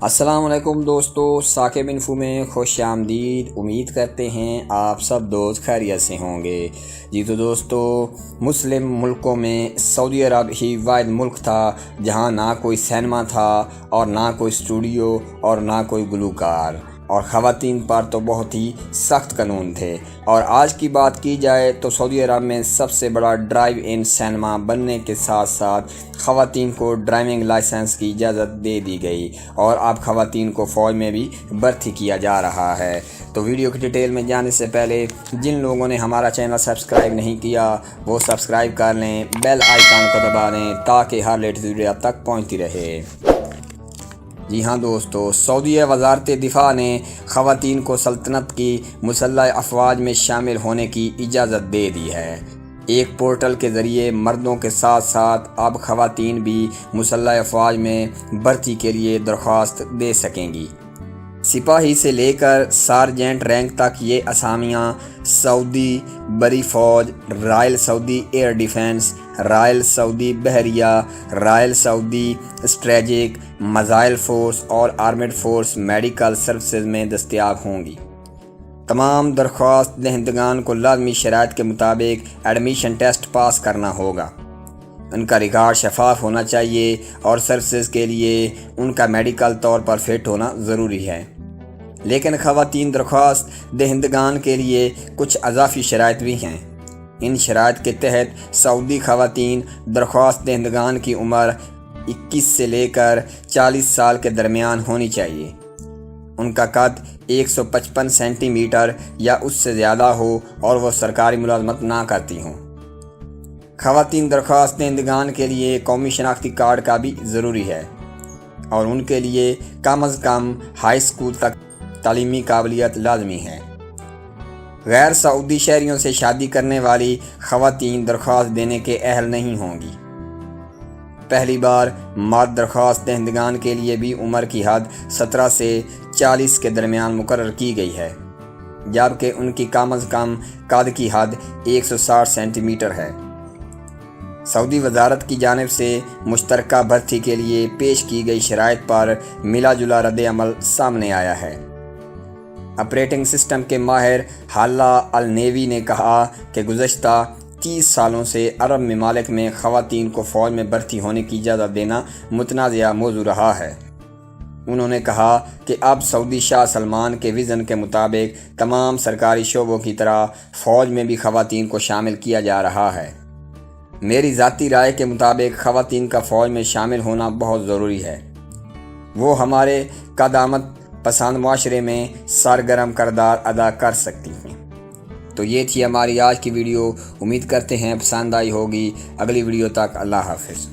السلام علیکم دوستو، ثاقب انفو میں خوش آمدید۔ امید کرتے ہیں آپ سب دوست خیریت سے ہوں گے۔ جی تو دوستو، مسلم ملکوں میں سعودی عرب ہی واحد ملک تھا جہاں نہ کوئی سینما تھا اور نہ کوئی اسٹوڈیو اور نہ کوئی گلوکار، اور خواتین پر تو بہت ہی سخت قانون تھے۔ اور آج کی بات کی جائے تو سعودی عرب میں سب سے بڑا ڈرائیو ان سینما بننے کے ساتھ ساتھ خواتین کو ڈرائیونگ لائسنس کی اجازت دے دی گئی، اور اب خواتین کو فوج میں بھی بھرتی کیا جا رہا ہے۔ تو ویڈیو کی ڈیٹیل میں جانے سے پہلے جن لوگوں نے ہمارا چینل سبسکرائب نہیں کیا وہ سبسکرائب کر لیں، بیل آئیکن کو دبا دیں تاکہ ہر لیٹسٹ ویڈیو آپ تک پہنچتی رہے۔ جی ہاں دوستو، سعودی وزارت دفاع نے خواتین کو سلطنت کی مسلح افواج میں شامل ہونے کی اجازت دے دی ہے۔ ایک پورٹل کے ذریعے مردوں کے ساتھ ساتھ اب خواتین بھی مسلح افواج میں بھرتی کے لیے درخواست دے سکیں گی۔ سپاہی سے لے کر سارجنٹ رینک تک یہ اسامیاں سعودی بری فوج، رائل سعودی ایئر ڈیفنس، رائل سعودی بحریہ، رائل سعودی اسٹریٹجک میزائل فورس اور آرمڈ فورس میڈیکل سروسز میں دستیاب ہوں گی۔ تمام درخواست دہندگان کو لازمی شرائط کے مطابق ایڈمیشن ٹیسٹ پاس کرنا ہوگا۔ ان کا ریکارڈ شفاف ہونا چاہیے اور سروسز کے لیے ان کا میڈیکل طور پر فٹ ہونا ضروری ہے۔ لیکن خواتین درخواست دہندگان کے لیے کچھ اضافی شرائط بھی ہیں۔ ان شرائط کے تحت سعودی خواتین درخواست دہندگان کی عمر 21 سے لے کر 40 سال کے درمیان ہونی چاہیے۔ ان کا قد 155 سینٹی میٹر یا اس سے زیادہ ہو اور وہ سرکاری ملازمت نہ کرتی ہوں۔ خواتین درخواست دہندگان کے لیے قومی شناختی کارڈ کا بھی ضروری ہے، اور ان کے لیے کم از کم ہائی اسکول تک تعلیمی قابلیت لازمی ہے۔ غیر سعودی شہریوں سے شادی کرنے والی خواتین درخواست دینے کے اہل نہیں ہوں گی۔ پہلی بار مرد درخواست دہندگان کے لیے بھی عمر کی حد 17 سے 40 کے درمیان مقرر کی گئی ہے، جبکہ ان کی کم از کم قد کی حد 160 سینٹی میٹر ہے۔ سعودی وزارت کی جانب سے مشترکہ بھرتی کے لیے پیش کی گئی شرائط پر ملا جلا رد عمل سامنے آیا ہے۔ آپریٹنگ سسٹم کے ماہر حالہ النیوی نے کہا کہ گزشتہ 30 سالوں سے عرب ممالک میں خواتین کو فوج میں بھرتی ہونے کی اجازت دینا متنازع موضوع رہا ہے۔ انہوں نے کہا کہ اب سعودی شاہ سلمان کے وژن کے مطابق تمام سرکاری شعبوں کی طرح فوج میں بھی خواتین کو شامل کیا جا رہا ہے۔ میری ذاتی رائے کے مطابق خواتین کا فوج میں شامل ہونا بہت ضروری ہے۔ وہ ہمارے قدامت پسند معاشرے میں سرگرم کردار ادا کر سکتی ہیں۔ تو یہ تھی ہماری آج کی ویڈیو، امید کرتے ہیں پسند آئی ہوگی۔ اگلی ویڈیو تک اللہ حافظ۔